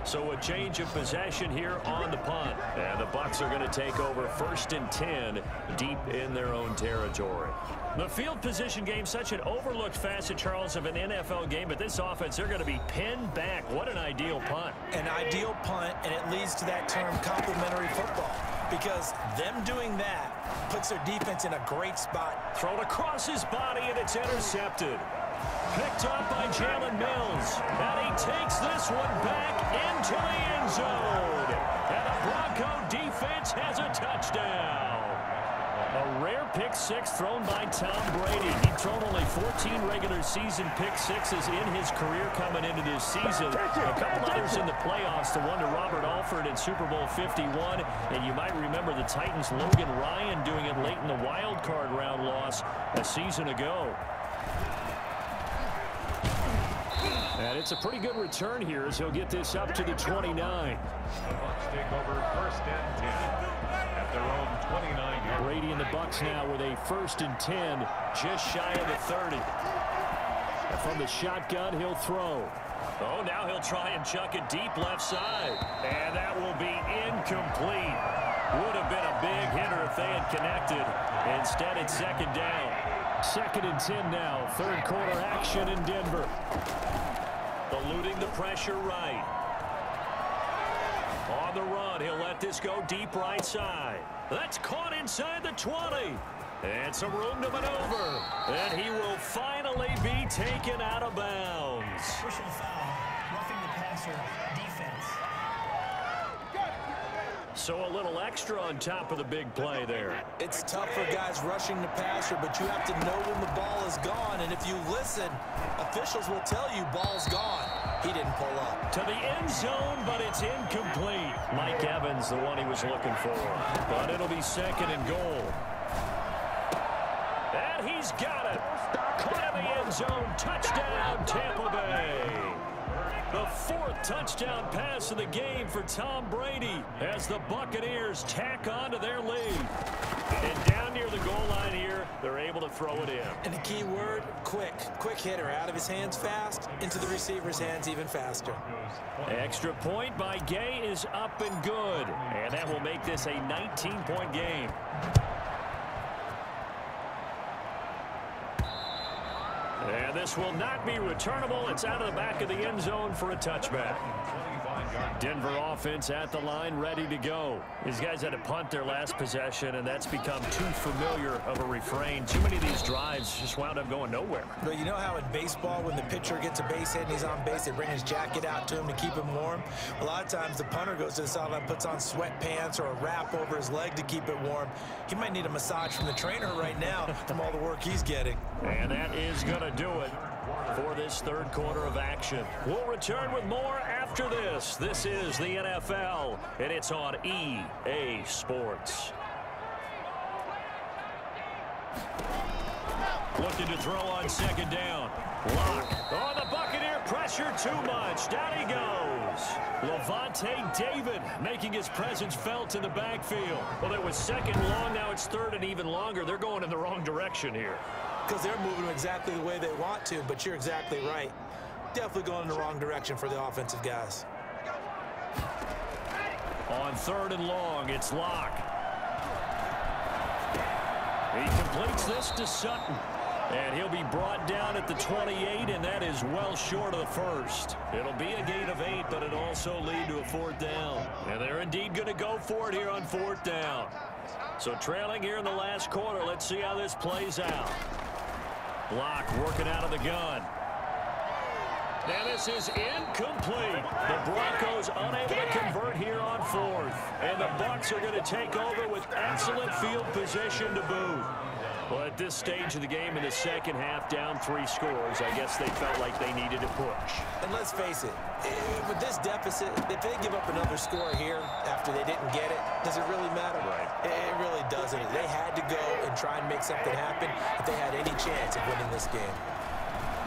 So a change of possession here on the punt. And the Bucs are going to take over 1st and 10 deep in their own territory. The field position game, such an overlooked facet, Charles, of an NFL game. But this offense, they're going to be pinned back. What an ideal punt. An ideal punt, and it leads to that term complementary football. Because them doing that puts their defense in a great spot. Thrown across his body, and it's intercepted. Picked up by Jalen Mills. And he takes this one back into the end zone. And the Bronco defense has a touchdown. A rare pick six thrown by Tom Brady. He'd thrown only 14 regular season pick sixes in his career coming into this season. A couple others in the playoffs, the one to Robert Alford in Super Bowl 51. And you might remember the Titans' Logan Ryan doing it late in the wild card round loss a season ago. And it's a pretty good return here as he'll get this up to the 29. The Bucs take over 1st and 10 at their own 29-yard. Brady and the Bucs now with a 1st and 10, just shy of the 30. And from the shotgun, he'll throw. Oh, now he'll try and chuck it deep left side. And that will be incomplete. Would have been a big hitter if they had connected. Instead, it's 2nd down. 2nd and 10 now. 3rd quarter action in Denver. Eluding the pressure right. On the run, he'll let this go deep right side. That's caught inside the 20. And some room to maneuver. And he will finally be taken out of bounds. Personal foul, roughing the passer, defense. So a little extra on top of the big play there. It's tough for guys rushing the passer, but you have to know when the ball is gone. And if you listen, officials will tell you ball's gone. He didn't pull up. To the end zone, but it's incomplete. Mike Evans, the one he was looking for. But it'll be 2nd and goal. And he's got it. Caught in the end zone. Touchdown, Tampa Bay. The 4th touchdown pass of the game for Tom Brady as the Buccaneers tack on to their lead. And down near the goal line here, they're able to throw it in. And the key word, quick. Quick hitter. Out of his hands fast, into the receiver's hands even faster. Extra point by Gay is up and good. And that will make this a 19-point game. And this will not be returnable. It's out of the back of the end zone for a touchback. Denver offense at the line, ready to go. These guys had to punt their last possession, and that's become too familiar of a refrain. Too many of these drives just wound up going nowhere. But you know how in baseball, when the pitcher gets a base hit and he's on base, they bring his jacket out to him to keep him warm? A lot of times the punter goes to the sideline, puts on sweatpants or a wrap over his leg to keep it warm. He might need a massage from the trainer right now from all the work he's getting. And that is going to do it for this third quarter of action. We'll return with more after this. This is the NFL, and it's on EA Sports. Looking to throw on second down. Lock on the Buccaneer, pressure too much. Down he goes. Lavonte David making his presence felt in the backfield. Well, it was second long, now it's third and even longer. They're going in the wrong direction here. Because they're moving exactly the way they want to, but you're exactly right. Definitely going in the wrong direction for the offensive guys. On third and long, it's Lock. He completes this to Sutton. And he'll be brought down at the 28, and that is well short of the first. It'll be a gain of 8, but it'll also lead to a fourth down. And they're indeed going to go for it here on fourth down. So trailing here in the last quarter, let's see how this plays out. Block working out of the gun. And this is incomplete. The Broncos unable to convert here on fourth. And the Bucs are going to take over with excellent field position to boot. Well, at this stage of the game in the second half, down 3 scores, I guess they felt like they needed to push. And let's face it, with this deficit, if they give up another score here after they didn't get it, does it really matter? Right. It really doesn't. They had to go and try and make something happen if they had any chance of winning this game.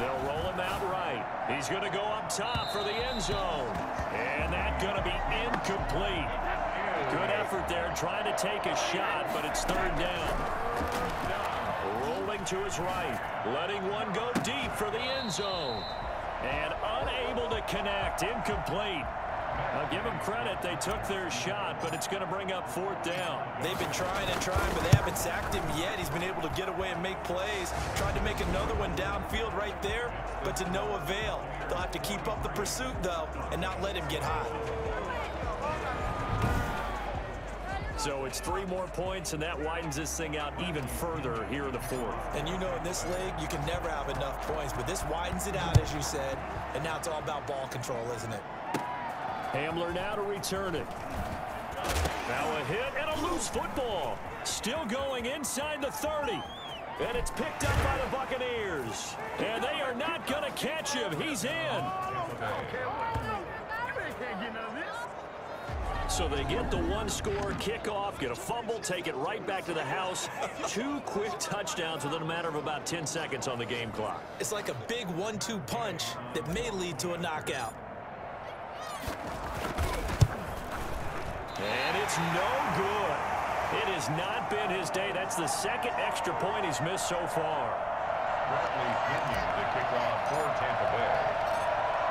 They'll roll him out right. He's going to go up top for the end zone. And that's going to be incomplete. Good effort there trying to take a shot, but it's third down. Rolling to his right. Letting one go deep for the end zone. And unable to connect. Incomplete. I'll give them credit. They took their shot, but it's going to bring up fourth down. They've been trying and trying, but they haven't sacked him yet. He's been able to get away and make plays. Tried to make another one downfield right there, but to no avail. They'll have to keep up the pursuit, though, and not let him get hot. So it's 3 more points, and that widens this thing out even further here in the fourth. And you know in this league, you can never have enough points, but this widens it out, as you said, and now it's all about ball control, isn't it? Hamler now to return it. Now a hit and a loose football. Still going inside the 30. And it's picked up by the Buccaneers. And they are not going to catch him. He's in. So they get the 1-score kickoff, get a fumble, take it right back to the house. 2 quick touchdowns within a matter of about 10 seconds on the game clock. It's like a big 1-2 punch that may lead to a knockout. And it's no good. It has not been his day. That's the second extra point he's missed so far. Bradley Pinion to kick off for Tampa Bay.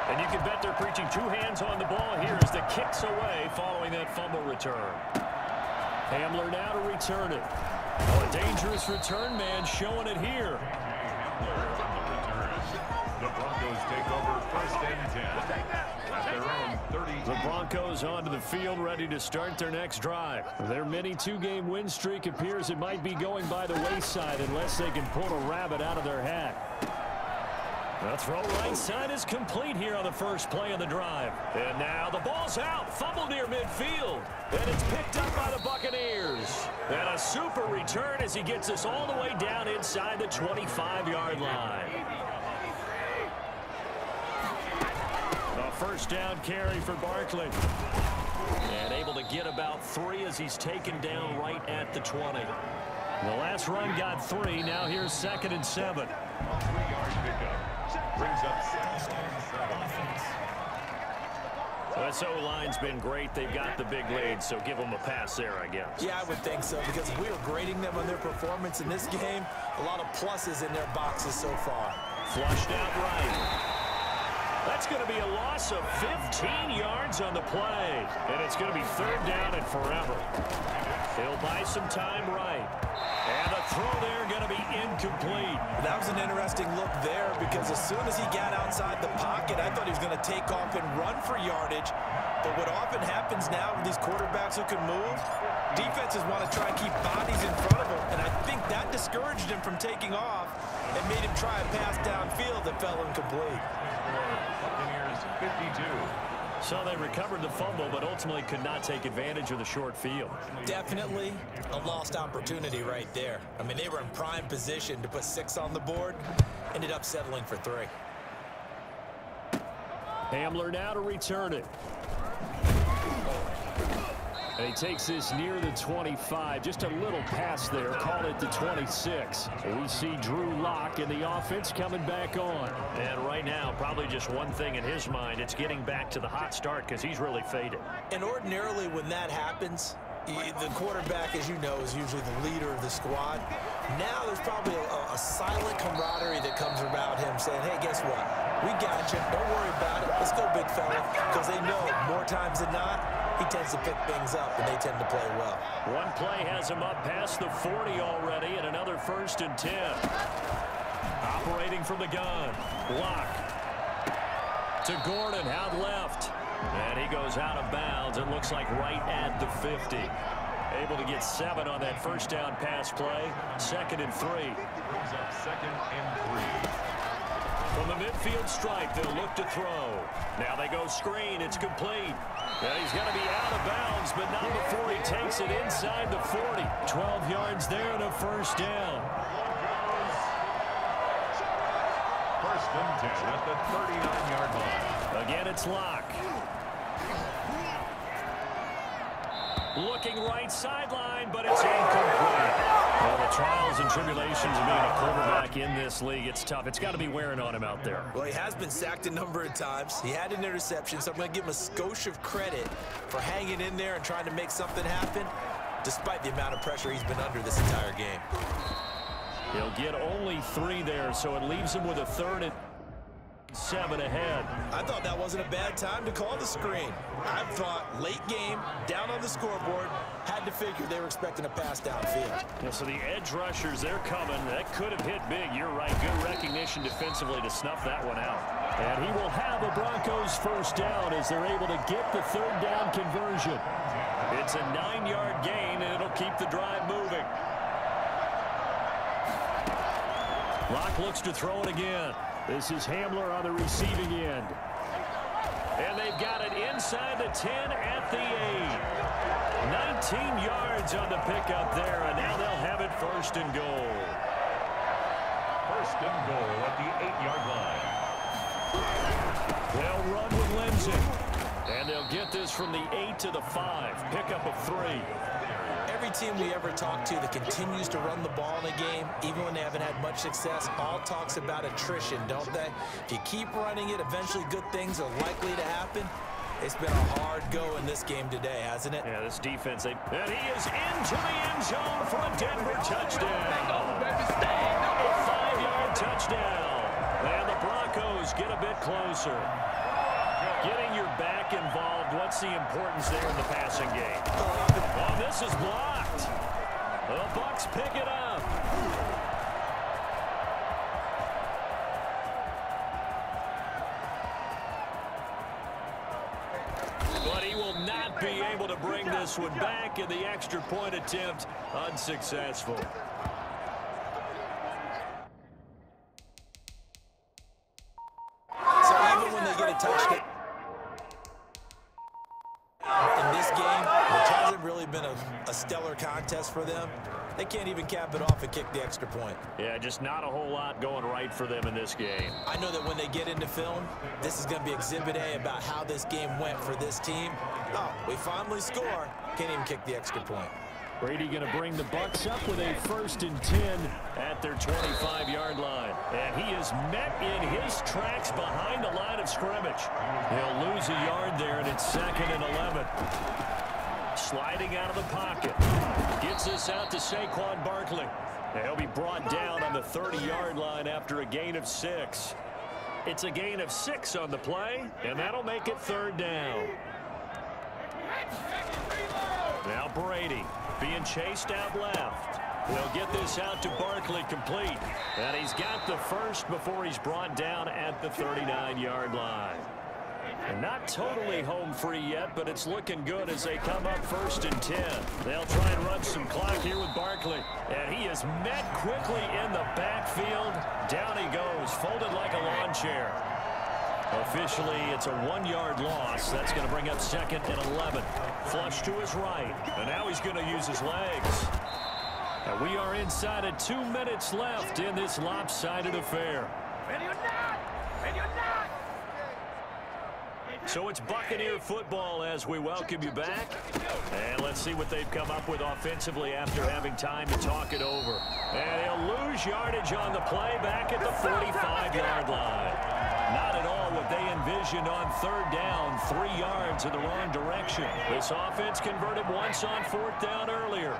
And you can bet they're preaching 2 hands on the ball here as the kick's away following that fumble return. Hamler now to return it. Oh, a dangerous return man showing it here. The Broncos take over first and 10 at their own 30. The Broncos onto the field ready to start their next drive. Their mini 2-game win streak appears it might be going by the wayside unless they can pull a rabbit out of their hat. The throw right side is complete here on the first play of the drive. And now the ball's out. Fumble near midfield. And it's picked up by the Buccaneers. And a super return as he gets us all the way down inside the 25-yard line. A first down carry for Barkley. And able to get about 3 as he's taken down right at the 20. The last run got 3. Now here's 2nd and 7. 3-yard pickup. Brings up 7. This O-line's been great. They've got the big lead, so give them a pass there, I guess. Yeah, I would think so, because if we were grading them on their performance in this game, a lot of pluses in their boxes so far. Flushed out right. That's going to be a loss of 15 yards on the play. And it's going to be 3rd down and forever. He'll buy some time right. And the throw there going to be incomplete. That was an interesting look there because as soon as he got outside the pocket, I thought he was going to take off and run for yardage. But what often happens now with these quarterbacks who can move, defenses want to try and keep bodies in front of them. And I think that discouraged him from taking off and made him try a pass downfield that fell incomplete. Buccaneers 52. So they recovered the fumble, but ultimately could not take advantage of the short field. Definitely a lost opportunity right there. I mean, they were in prime position to put 6 on the board, ended up settling for 3. Hamler now to return it. And he takes this near the 25. Just a little pass there. Call it the 26. We see Drew Lock and the offense coming back on. And right now, probably just one thing in his mind. It's getting back to the hot start because he's really faded. And ordinarily when that happens, the quarterback, as you know, is usually the leader of the squad. Now there's probably a silent camaraderie that comes around him saying, hey, guess what? We got you. Don't worry about it. Let's go, big fella. Because they know more times than not, he tends to pick things up, and they tend to play well. One play has him up past the 40 already, and another 1st and 10. Operating from the gun. Lock. To Gordon, out left. And he goes out of bounds. It looks like right at the 50. Able to get 7 on that first down pass play. 2nd and 3. Brings up 2nd and 3. From the midfield stripe, they'll look to throw. Now they go screen. It's complete. And he's going to be out of bounds, but not before he takes it inside the 40. 12 yards there and a 1st down. 1st and 10 at the 39-yard line. Again, it's Lock. Looking right sideline, but it's incomplete. Well, the trials and tribulations of being a quarterback in this league, it's tough. It's got to be wearing on him out there. Well, he has been sacked a number of times. He had an interception, so I'm going to give him a skosh of credit for hanging in there and trying to make something happen, despite the amount of pressure he's been under this entire game. He'll get only 3 there, so it leaves him with a 3rd and 7 ahead. I thought that wasn't a bad time to call the screen. I thought late game, down on the scoreboard, had to figure they were expecting a pass downfield. Yeah, so the edge rushers, they're coming. That could have hit big. You're right. Good recognition defensively to snuff that one out. And he will have a Broncos 1st down as they're able to get the 3rd down conversion. It's a 9-yard gain, and it'll keep the drive moving. Lock looks to throw it again. This is Hamler on the receiving end. And they've got it inside the 10 at the 8. 19 yards on the pickup there, and now they'll have it 1st and goal. 1st and goal at the 8-yard line. They'll run with Lindsay. And they'll get this from the 8 to the 5. Pickup of 3. Every team we ever talk to that continues to run the ball in a game, even when they haven't had much success, all talks about attrition, don't they? If you keep running it, eventually good things are likely to happen. It's been a hard go in this game today, hasn't it? Yeah, this defense, and he is into the end zone for a Denver touchdown. A 5-yard touchdown. And the Broncos get a bit closer. Getting your back involved, what's the importance there in the passing game? Oh, this is blocked. The Bucs pick it up. But he will not be able to bring this one back, and the extra point attempt unsuccessful. So even when they get a touchdown in this game, which hasn't really been a stellar contest for them, they can't even cap it off and kick the extra point. Yeah, just not a whole lot going right for them in this game. I know that when they get into film, this is going to be Exhibit A about how this game went for this team. Oh, we finally score. Can't even kick the extra point. Brady going to bring the Bucs up with a 1st and 10 at their 25-yard line. And he is met in his tracks behind the line of scrimmage. He'll lose a yard there, and it's 2nd and 11. Sliding out of the pocket. Gets this out to Saquon Barkley. And he'll be brought down on the 30-yard line after a gain of 6. It's a gain of 6 on the play, and that'll make it 3rd down. Now Brady being chased out left. They'll get this out to Barkley complete. And he's got the first before he's brought down at the 39-yard line. And not totally home free yet, but it's looking good as they come up 1st and 10. They'll try and run some clock here with Barkley. And he is met quickly in the backfield. Down he goes, folded like a lawn chair. Officially, it's a 1-yard loss. That's going to bring up 2nd and 11. Flush to his right. And now he's going to use his legs. And we are inside of 2 minutes left in this lopsided affair. So it's Buccaneer football as we welcome you back. And let's see what they've come up with offensively after having time to talk it over. And he'll lose yardage on the play back at the 45-yard line. Not at all what they envisioned on 3rd down, 3 yards in the wrong direction. This offense converted once on 4th down earlier.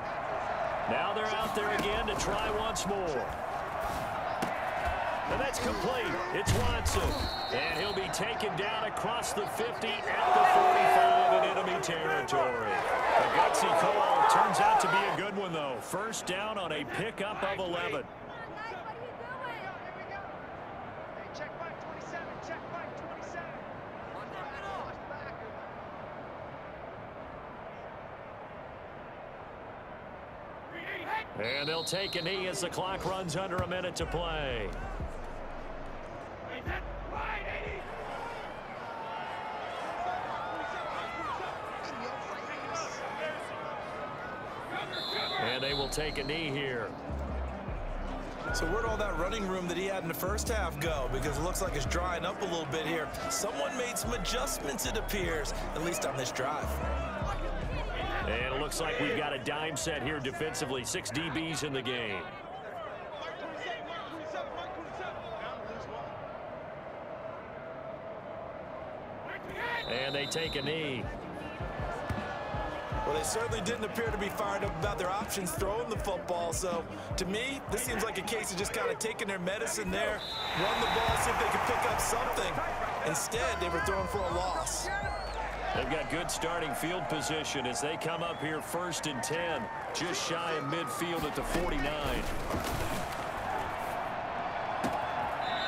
Now they're out there again to try once more. And that's complete. It's Watson. And he'll be taken down across the 50 at the 45 in enemy territory. A gutsy call turns out to be a good one, though. 1st down on a pickup of 11. And they'll take a knee as the clock runs under a minute to play. And they will take a knee here. So where'd all that running room that he had in the first half go? Because it looks like it's drying up a little bit here. Someone made some adjustments, it appears, at least on this drive. And it looks like we've got a dime set here defensively. 6 DBs in the game. And they take a knee. Well, they certainly didn't appear to be fired up about their options throwing the football. So, to me, this seems like a case of just kind of taking their medicine there, run the ball, see if they could pick up something. Instead, they were throwing for a loss. They've got good starting field position as they come up here 1st and 10, just shy of midfield at the 49.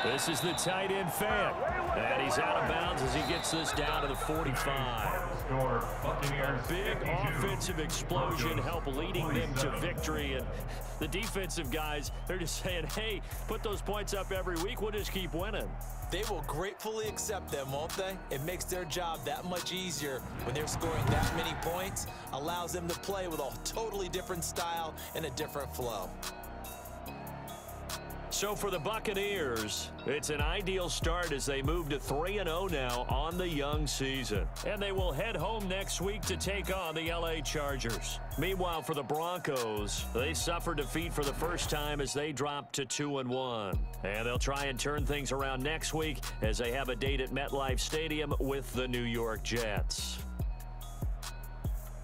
This is the tight end Fant, and he's out of bounds as he gets this down to the 45. A big offensive explosion help leading them to victory, and the defensive guys, they're just saying, hey, put those points up every week, we'll just keep winning. They will gratefully accept them, won't they? It makes their job that much easier when they're scoring that many points, allows them to play with a totally different style and a different flow. So for the Buccaneers, it's an ideal start as they move to 3-0 now on the young season. And they will head home next week to take on the LA Chargers. Meanwhile, for the Broncos, they suffered defeat for the first time as they dropped to 2-1. And they'll try and turn things around next week as they have a date at MetLife Stadium with the New York Jets.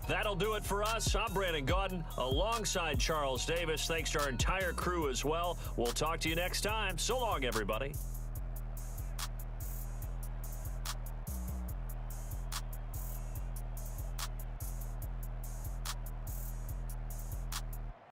That'll do it for us. I'm Brandon Gaudin alongside Charles Davis. Thanks to our entire crew as well. We'll talk to you next time. So long, everybody.